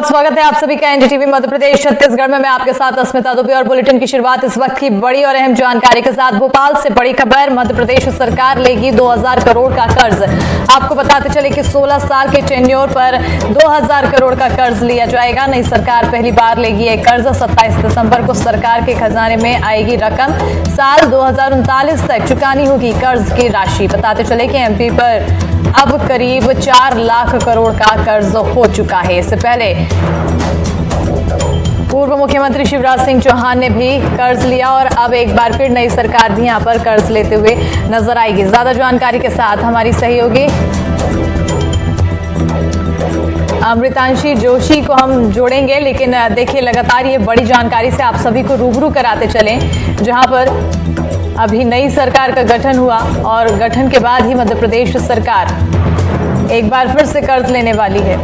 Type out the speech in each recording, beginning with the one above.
स्वागत है आप सभी का एनडीटीवी मध्य प्रदेश छत्तीसगढ़ में। मैं आपके साथ अस्मिता दुबे और बुलेटिन की शुरुआत इस वक्त की बड़ी और अहम जानकारी के साथ। भोपाल से बड़ी खबर, मध्य प्रदेश सरकार लेगी 2000 करोड़ का कर्ज। आपको बताते चले कि 16 साल के टेन्योर पर 2000 करोड़ का कर्ज लिया जाएगा। नई सरकार पहली बार लेगी ये कर्ज। 27 दिसंबर को सरकार के खजाने में आएगी रकम। साल 2039 तक चुकानी होगी कर्ज की राशि। बताते चले कि एमपी पर अब करीब 4 लाख करोड़ का कर्ज हो चुका है। इससे पहले पूर्व मुख्यमंत्री शिवराज सिंह चौहान ने भी कर्ज लिया और अब एक बार फिर नई सरकार भी यहां पर कर्ज लेते हुए नजर आएगी। ज्यादा जानकारी के साथ हमारी सहयोगी अमृतांशी जोशी को हम जोड़ेंगे, लेकिन देखिए लगातार ये बड़ी जानकारी से आप सभी को रूबरू कराते चलें, जहां पर अभी नई सरकार का गठन हुआ और गठन के बाद ही मध्य प्रदेश सरकार एक बार फिर से कर्ज लेने वाली है।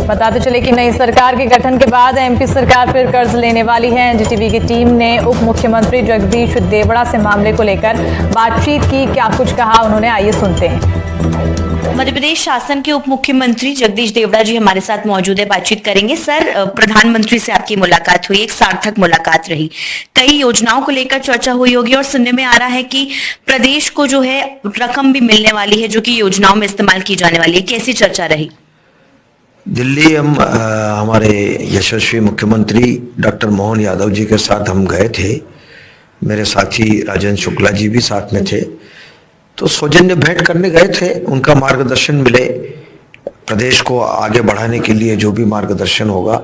बताते चले कि नई सरकार के गठन के बाद एमपी सरकार फिर कर्ज लेने वाली है। एनडीटीवी की टीम ने उप मुख्यमंत्री जगदीश देवड़ा से मामले को लेकर बातचीत की। क्या कुछ कहा उन्होंने, आइए सुनते हैं। मध्य प्रदेश शासन के उप मुख्यमंत्री जगदीश देवड़ा जी हमारे साथ मौजूद है, बातचीत करेंगे। सर, प्रधानमंत्री से आपकी मुलाकात हुई, एक सार्थक मुलाकात रही, कई योजनाओं को लेकर चर्चा हुई होगी और सुनने में आ रहा है कि प्रदेश को जो है रकम भी मिलने वाली है जो कि योजनाओं में इस्तेमाल की जाने वाली है। कैसी चर्चा रही? दिल्ली हमारे यशस्वी मुख्यमंत्री डॉक्टर मोहन यादव जी के साथ हम गए थे। मेरे साथी राजेंद्र शुक्ला जी भी साथ में थे। तो सौजन्य भेंट करने गए थे, उनका मार्गदर्शन मिले। प्रदेश को आगे बढ़ाने के लिए जो भी मार्गदर्शन होगा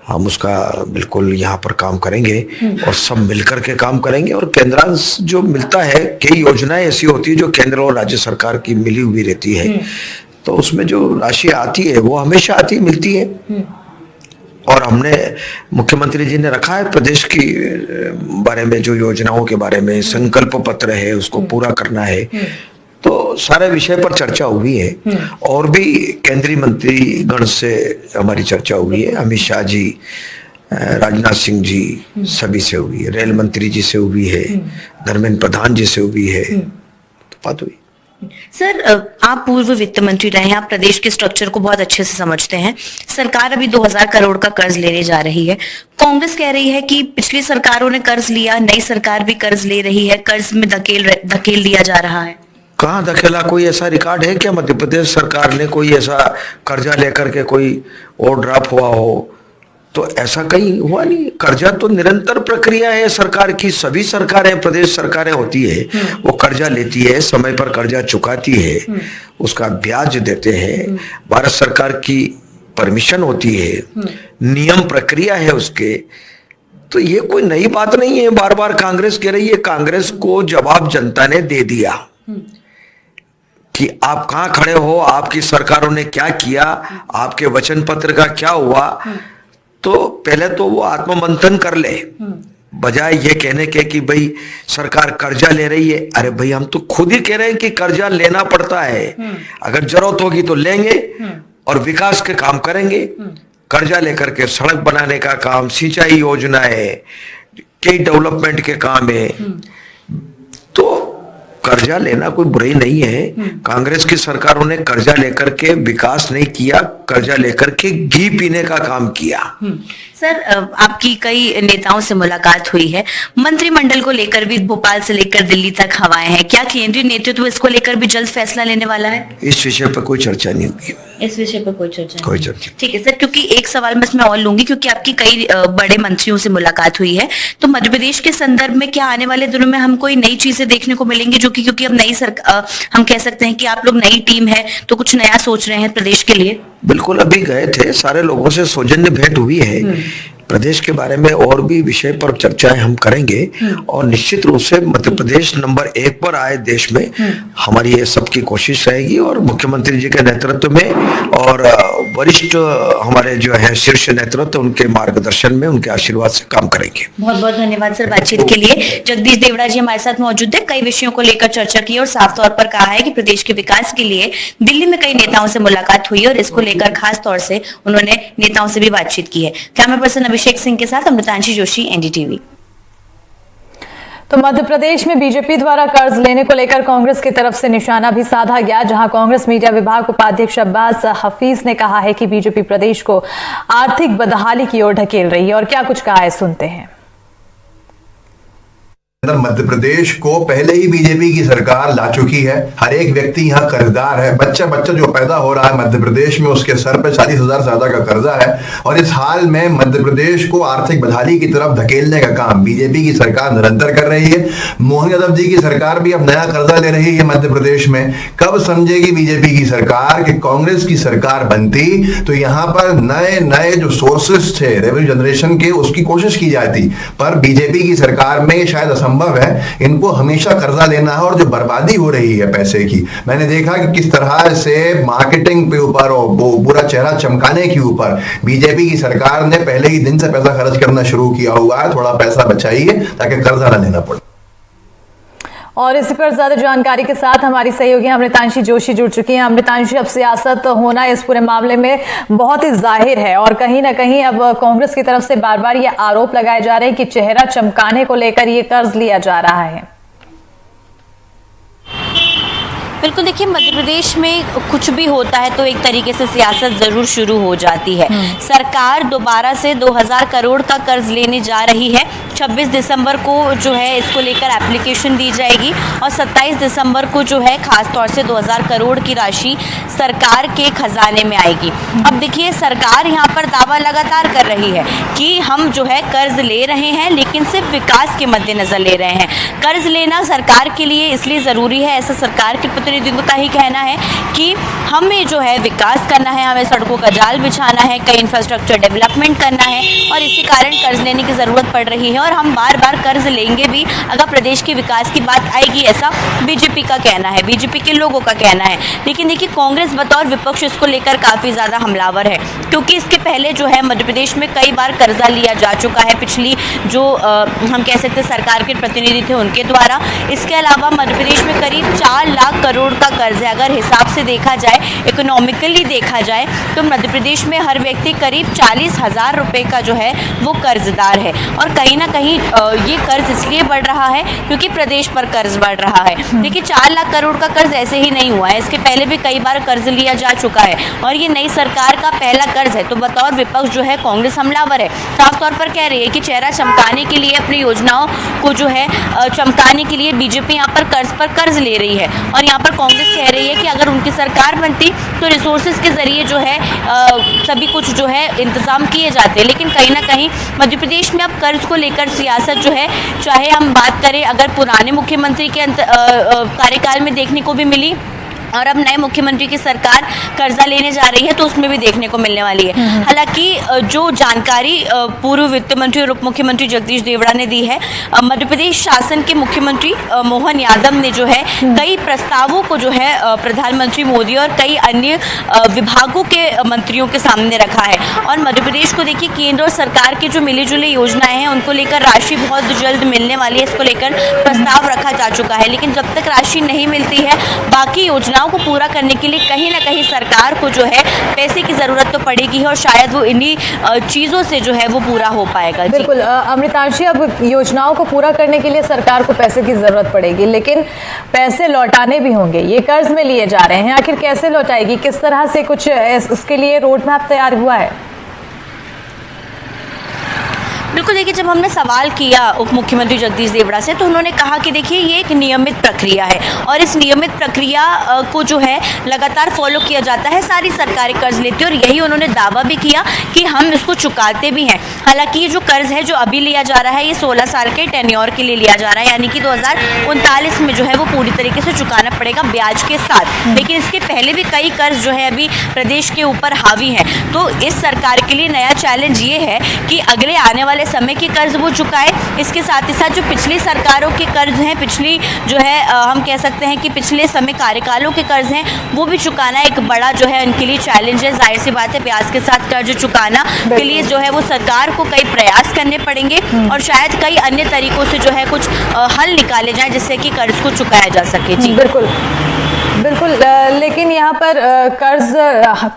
हम उसका बिल्कुल यहाँ पर काम करेंगे और सब मिलकर के काम करेंगे। और केंद्रांश जो मिलता है, कई योजनाएं ऐसी होती है जो केंद्र और राज्य सरकार की मिली हुई रहती है, तो उसमें जो राशि आती है वो हमेशा आती मिलती है। और हमने मुख्यमंत्री जी ने रखा है प्रदेश की बारे में, जो योजनाओं के बारे में संकल्प पत्र है उसको पूरा करना है। तो सारे विषय पर चर्चा हुई है और भी केंद्रीय मंत्री गण से हमारी चर्चा हुई है। अमित शाह जी, राजनाथ सिंह जी, सभी से हुई है। रेल मंत्री जी से हुई है, धर्मेंद्र प्रधान जी से हुई है, तो बात हुई। सर, आप पूर्व वित्त मंत्री रहे हैं, आप प्रदेश के स्ट्रक्चर को बहुत अच्छे से समझते हैं। सरकार अभी 2000 करोड़ का कर्ज लेने जा रही है। कांग्रेस कह रही है कि पिछली सरकारों ने कर्ज लिया, नई सरकार भी कर्ज ले रही है, कर्ज में धकेल दिया जा रहा है। कहाँ धकेला? कोई ऐसा रिकॉर्ड है क्या मध्य प्रदेश सरकार ने कोई ऐसा कर्जा लेकर के कोई और ड्रॉप हुआ हो? तो ऐसा कहीं हुआ नहीं। कर्जा तो निरंतर प्रक्रिया है सरकार की। सभी सरकारें, प्रदेश सरकारें होती है, वो कर्जा लेती है, समय पर कर्जा चुकाती है, उसका ब्याज देते हैं, भारत सरकार की परमिशन होती है, नियम प्रक्रिया है उसके। तो ये कोई नई बात नहीं है। बार बार कांग्रेस कह रही है, कांग्रेस को जवाब जनता ने दे दिया कि आप कहां खड़े हो, आपकी सरकारों ने क्या किया, आपके वचन पत्र का क्या हुआ। तो पहले तो वो आत्ममंथन कर ले, बजाय ये कहने के कि भाई सरकार कर्जा ले रही है। अरे भाई, हम तो खुद ही कह रहे हैं कि कर्जा लेना पड़ता है, अगर जरूरत होगी तो लेंगे और विकास के काम करेंगे। कर्जा लेकर के सड़क बनाने का काम, सिंचाई योजना है, कई डेवलपमेंट के काम है। तो कर्जा लेना कोई बुराई नहीं है। कांग्रेस की सरकारों ने कर्जा लेकर के विकास नहीं किया, कर्जा लेकर के घी पीने का काम किया। सर, आपकी कई नेताओं से मुलाकात हुई है, मंत्रिमंडल को लेकर भी भोपाल से लेकर दिल्ली तक हवाएं हैं। क्या केंद्रीय नेतृत्व इसको लेकर भी जल्द फैसला लेने वाला है? इस विषय पर कोई चर्चा नहीं होगी। इस विषय पर कोई चर्चा नहीं। ठीक है सर, क्योंकि एक सवाल बस मैं और लूंगी, क्योंकि आपकी कई बड़े मंत्रियों से मुलाकात हुई है। तो मध्य प्रदेश के संदर्भ में क्या आने वाले दिनों में हम कोई नई चीजें देखने को मिलेंगी, जो कि क्योंकि अब नई हम कह सकते हैं कि आप लोग नई टीम है तो कुछ नया सोच रहे हैं प्रदेश के लिए? बिल्कुल, अभी गए थे, सारे लोगों से सौजन्य भेंट हुई है। प्रदेश के बारे में और भी विषय पर चर्चाएं हम करेंगे और निश्चित रूप से मध्य प्रदेश नंबर 1 पर आए देश में, हमारी ये सबकी कोशिश रहेगी। और मुख्यमंत्री जी के नेतृत्व में और वरिष्ठ हमारे जो है शीर्ष नेतृत्व, उनके मार्गदर्शन में, उनके आशीर्वाद से काम करेंगे। बहुत बहुत धन्यवाद सर बातचीत के लिए। जगदीश देवड़ा जी हमारे साथ मौजूद है, कई विषयों को लेकर चर्चा की और साफ तौर पर कहा है कि प्रदेश के विकास के लिए दिल्ली में कई नेताओं से मुलाकात हुई और इसको लेकर खास तौर से उन्होंने नेताओं से भी बातचीत की है। कैमरा पर्सन अभिषेक सिंह के साथ अमृतांशी जोशी, एनडीटीवी। तो मध्य प्रदेश में बीजेपी द्वारा कर्ज लेने को लेकर कांग्रेस की तरफ से निशाना भी साधा गया, जहां कांग्रेस मीडिया विभाग उपाध्यक्ष अब्बास हफीज ने कहा है कि बीजेपी प्रदेश को आर्थिक बदहाली की ओर ढकेल रही है। और क्या कुछ कहा है, सुनते हैं। मध्य प्रदेश को पहले ही बीजेपी की सरकार ला चुकी है। हर एक व्यक्ति यहाँ कर्जदार है। बच्चा जो पैदा हो रहा है मध्य प्रदेश में, उसके सर पे 40,000 ज्यादा का कर्जा है। और इस हाल में मध्य प्रदेश को आर्थिक बदहाली की तरफ धकेलने का काम बीजेपी की सरकार निरंतर कर रही है। मोहन यादव जी की सरकार भी अब नया कर्जा ले रही है मध्य प्रदेश में। कब समझेगी बीजेपी की सरकार कि कांग्रेस की सरकार बनती तो यहाँ पर नए नए जो सोर्सेस थे रेवेन्यू जनरेशन के, उसकी कोशिश की जाती। पर बीजेपी की सरकार में शायद असंभव है। इनको हमेशा कर्जा लेना है और जो बर्बादी हो रही है पैसे की, मैंने देखा कि किस तरह से मार्केटिंग पे ऊपर और पूरा चेहरा चमकाने के ऊपर बीजेपी की सरकार ने पहले ही दिन से पैसा खर्च करना शुरू किया हुआ है। थोड़ा पैसा बचाइए ताकि कर्जा ना लेना पड़े। और इसी पर ज्यादा जानकारी के साथ हमारी सहयोगी अमृतांशी जोशी जुड़ चुकी हैं। अमृतांशी, अब सियासत होना इस पूरे मामले में बहुत ही जाहिर है और कहीं ना कहीं अब कांग्रेस की तरफ से बार बार ये आरोप लगाए जा रहे हैं कि चेहरा चमकाने को लेकर ये कर्ज लिया जा रहा है। बिल्कुल, देखिए मध्य प्रदेश में कुछ भी होता है तो एक तरीके से सियासत जरूर शुरू हो जाती है। सरकार दोबारा से 2000 करोड़ का कर्ज लेने जा रही है। 26 दिसंबर को जो है इसको लेकर एप्लीकेशन दी जाएगी और 27 दिसंबर को जो है खास तौर से 2000 करोड़ की राशि सरकार के खजाने में आएगी। अब देखिए, सरकार यहाँ पर दावा लगातार कर रही है कि हम जो है कर्ज ले रहे हैं, लेकिन सिर्फ विकास के मद्देनजर ले रहे हैं। कर्ज लेना सरकार के लिए इसलिए ज़रूरी है, ऐसा सरकार के प्रतिनिधियों का ही कहना है कि हमें जो है विकास करना है, हमें सड़कों का जाल बिछाना है, कई इंफ्रास्ट्रक्चर डेवलपमेंट करना है और इसी कारण कर्ज लेने की ज़रूरत पड़ रही है और हम बार बार कर्ज लेंगे भी अगर प्रदेश के विकास की बात आएगी, ऐसा बीजेपी का कहना है, बीजेपी के लोगों का कहना है। लेकिन देखिए, कांग्रेस बतौर विपक्ष इसको लेकर काफ़ी ज़्यादा हमलावर है, क्योंकि इसके पहले जो है मध्य प्रदेश में कई बार कर्जा लिया जा चुका है पिछली जो हम कह सकते हैं सरकार के प्रतिनिधि थे उनके द्वारा। इसके अलावा मध्य प्रदेश में करीब 4 लाख करोड़ का कर्ज है। अगर हिसाब से देखा जाए, इकोनॉमिकली देखा जाए तो मध्य प्रदेश में हर व्यक्ति करीब 40,000 रुपये का जो है वो कर्जदार है। और कहीं ना कहीं ये कर्ज इसलिए बढ़ रहा है क्योंकि प्रदेश पर कर्ज बढ़ रहा है। देखिए, 4 लाख करोड़ का कर्ज ऐसे ही नहीं हुआ है, इसके पहले भी कई बार कर्ज लिया जा चुका है और ये नई सरकार का पहला कर्ज है। तो बतौर विपक्ष जो है कांग्रेस हमलावर है, साफ तौर पर कह रही है कि चेहरा चमकाने के लिए, अपनी योजनाओं को जो है चमकाने के लिए बीजेपी यहाँ पर कर्ज ले रही है। और यहाँ पर कांग्रेस कह रही है कि अगर उनकी सरकार बनती तो रिसोर्सेज के जरिए जो है सभी कुछ जो है इंतजाम किए जाते। लेकिन कहीं ना कहीं मध्य प्रदेश में अब कर्ज को लेकर सियासत जो है, चाहे हम बात करें अगर पुराने मुख्यमंत्री के कार्यकाल में देखने को भी मिली और अब नए मुख्यमंत्री की सरकार कर्जा लेने जा रही है तो उसमें भी देखने को मिलने वाली है। हालांकि जो जानकारी पूर्व वित्त मंत्री और उप मुख्यमंत्री जगदीश देवड़ा ने दी है, मध्य प्रदेश शासन के मुख्यमंत्री मोहन यादव ने जो है कई प्रस्तावों को जो है प्रधानमंत्री मोदी और कई अन्य विभागों के मंत्रियों के सामने रखा है। और मध्य प्रदेश को देखिए, केंद्र और सरकार की जो मिली जुली योजनाएं हैं उनको लेकर राशि बहुत जल्द मिलने वाली है, इसको लेकर प्रस्ताव रखा जा चुका है। लेकिन जब तक राशि नहीं मिलती है, बाकी योजनाओं को पूरा करने के लिए कहीं ना कहीं सरकार को जो है पैसे की जरूरत तो पड़ेगी और शायद वो इन्हीं चीजों से जो है वो पूरा हो पाएगा। बिल्कुल अमृतांशी, अब योजनाओं को पूरा करने के लिए सरकार को पैसे की जरूरत पड़ेगी, लेकिन पैसे लौटाने भी होंगे। ये कर्ज में लिए जा रहे हैं, आखिर कैसे लौटाएगी, किस तरह से कुछ इसके लिए रोड मैप तैयार हुआ है? बिल्कुल, देखिए, जब हमने सवाल किया उप मुख्यमंत्री जगदीश देवड़ा से तो उन्होंने कहा कि देखिए ये एक नियमित प्रक्रिया है और इस नियमित प्रक्रिया को जो है लगातार फॉलो किया जाता है। सारी सरकारें कर्ज लेती है और यही उन्होंने दावा भी किया कि हम इसको चुकाते भी हैं। हालांकि ये जो कर्ज है जो अभी लिया जा रहा है ये 16 साल के टेन्योर के लिए लिया जा रहा है, यानी कि 2039 में जो है वो पूरी तरीके से चुकाना पड़ेगा ब्याज के साथ। लेकिन इसके पहले भी कई कर्ज जो है अभी प्रदेश के ऊपर हावी हैं। तो इस सरकार के लिए नया चैलेंज ये है कि अगले आने वाले समय के कर्ज वो चुकाए, इसके साथ ही साथ जो पिछली सरकारों के कर्ज हैं, पिछली जो है हम कह सकते हैं कि पिछले समय कार्यकालों के कर्ज हैं वो भी चुकाना एक बड़ा जो है उनके लिए चैलेंज है। जाहिर सी बात है, ब्याज के साथ कर्ज चुकाना के लिए जो है वो सरकार को कई प्रयास करने पड़ेंगे और शायद कई अन्य तरीकों से जो है कुछ हल निकाले जाएं जिससे कि कर्ज को चुकाया जा सके। जी बिल्कुल। बिल्कुल, लेकिन यहाँ पर कर्ज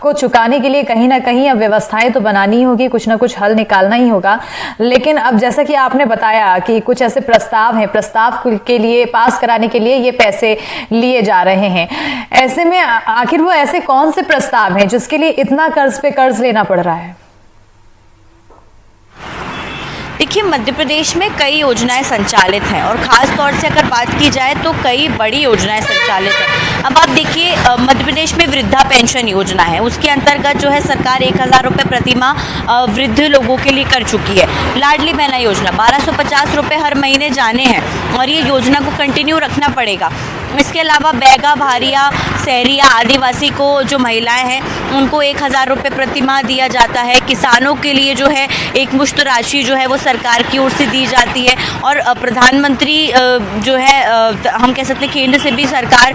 को चुकाने के लिए कहीं ना कहीं अब व्यवस्थाएं तो बनानी होगी, कुछ ना कुछ हल निकालना ही होगा। लेकिन अब जैसा कि आपने बताया कि कुछ ऐसे प्रस्ताव हैं, प्रस्ताव के लिए पास कराने के लिए ये पैसे लिए जा रहे हैं। ऐसे में आखिर वो ऐसे कौन से प्रस्ताव हैं जिसके लिए इतना कर्ज पे कर्ज लेना पड़ रहा है? देखिए, मध्य प्रदेश में कई योजनाएं संचालित हैं और ख़ास तौर से अगर बात की जाए तो कई बड़ी योजनाएं संचालित हैं। अब आप देखिए, मध्य प्रदेश में वृद्धा पेंशन योजना है, उसके अंतर्गत जो है सरकार 1000 रुपये प्रतिमाह वृद्ध लोगों के लिए कर चुकी है। लाडली बहना योजना 1250 रुपये हर महीने जाने हैं और ये योजना को कंटिन्यू रखना पड़ेगा। इसके अलावा बैगा, भारिया, सहरिया, आदिवासी को जो महिलाएं हैं उनको 1000 रुपये प्रतिमाह दिया जाता है। किसानों के लिए जो है एक मुश्त राशि जो है वो सरकार की ओर से दी जाती है और प्रधानमंत्री जो है हम कह सकते हैं केंद्र से भी सरकार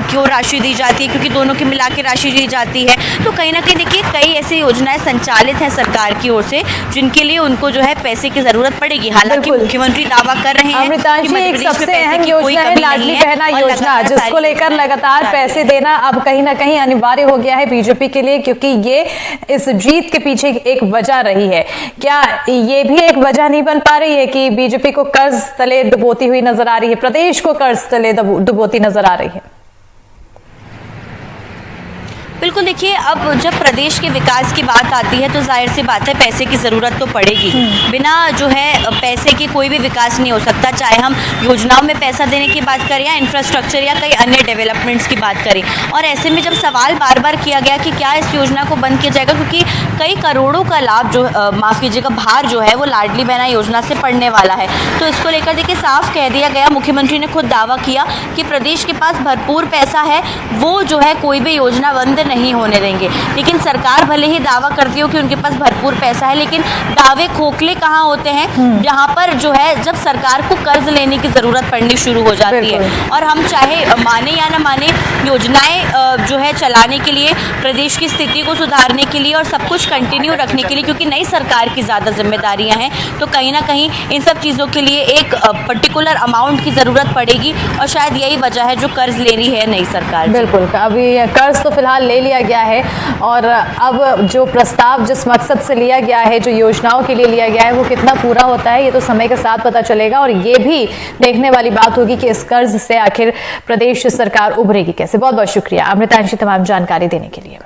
की ओर राशि दी जाती है, क्योंकि दोनों की मिला के राशि दी जाती है। तो कहीं ना कहीं देखिए कई ऐसी योजनाएं संचालित हैं सरकार की ओर से जिनके लिए उनको जो है पैसे की जरूरत पड़ेगी। हालांकि मुख्यमंत्री दावा कर रहे हैं अमृतांशी, एक सबसे अहम योजना है लाडली बहना योजना, जिसको लेकर लगातार पैसे देना अब कहीं ना कहीं अनिवार्य हो गया है बीजेपी के लिए, क्योंकि ये इस जीत के पीछे एक वजह रही है। क्या ये भी एक वजह नहीं बन पा रही है कि बीजेपी को कर्ज तले डुबोती हुई नजर आ रही है, प्रदेश को कर्ज तले डुबोती नजर आ रही है? बिल्कुल, देखिए अब जब प्रदेश के विकास की बात आती है तो जाहिर सी बात है पैसे की ज़रूरत तो पड़ेगी। बिना जो है पैसे के कोई भी विकास नहीं हो सकता, चाहे हम योजनाओं में पैसा देने की बात करें या इंफ्रास्ट्रक्चर या कई अन्य डेवलपमेंट्स की बात करें। और ऐसे में जब सवाल बार बार किया गया कि क्या इस योजना को बंद किया जाएगा, क्योंकि कई करोड़ों का लाभ जो माफ़ कीजिएगा भार जो है वो लाडली बहना योजना से पड़ने वाला है। तो इसको लेकर देखिए साफ कह दिया गया, मुख्यमंत्री ने खुद दावा किया कि प्रदेश के पास भरपूर पैसा है, वो जो है कोई भी योजना बंद नहीं होने देंगे। लेकिन सरकार भले ही दावा करती हो कि उनके पास भरपूर पैसा है, लेकिन दावे खोखले कहाँ होते हैं जहाँ पर जो है जब सरकार को कर्ज लेने की जरूरत पड़नी शुरू हो जाती है। और हम चाहे माने या ना माने, योजनाएं जो है चलाने के लिए, प्रदेश की स्थिति को सुधारने के लिए और सब कुछ कंटिन्यू रखने के लिए, क्योंकि नई सरकार की ज़्यादा जिम्मेदारियां हैं, तो कहीं ना कहीं इन सब चीज़ों के लिए एक पर्टिकुलर अमाउंट की ज़रूरत पड़ेगी और शायद यही वजह है जो कर्ज ले रही है नई सरकार। बिल्कुल, अभी कर्ज तो फिलहाल ले लिया गया है और अब जो प्रस्ताव जिस मकसद से लिया गया है, जो योजनाओं के लिए लिया गया है, वो कितना पूरा होता है ये तो समय के साथ पता चलेगा। और ये भी देखने वाली बात होगी कि इस कर्ज से आखिर प्रदेश सरकार उभरेगी कैसे। बहुत बहुत शुक्रिया अमृतांशी तमाम जानकारी देने के लिए।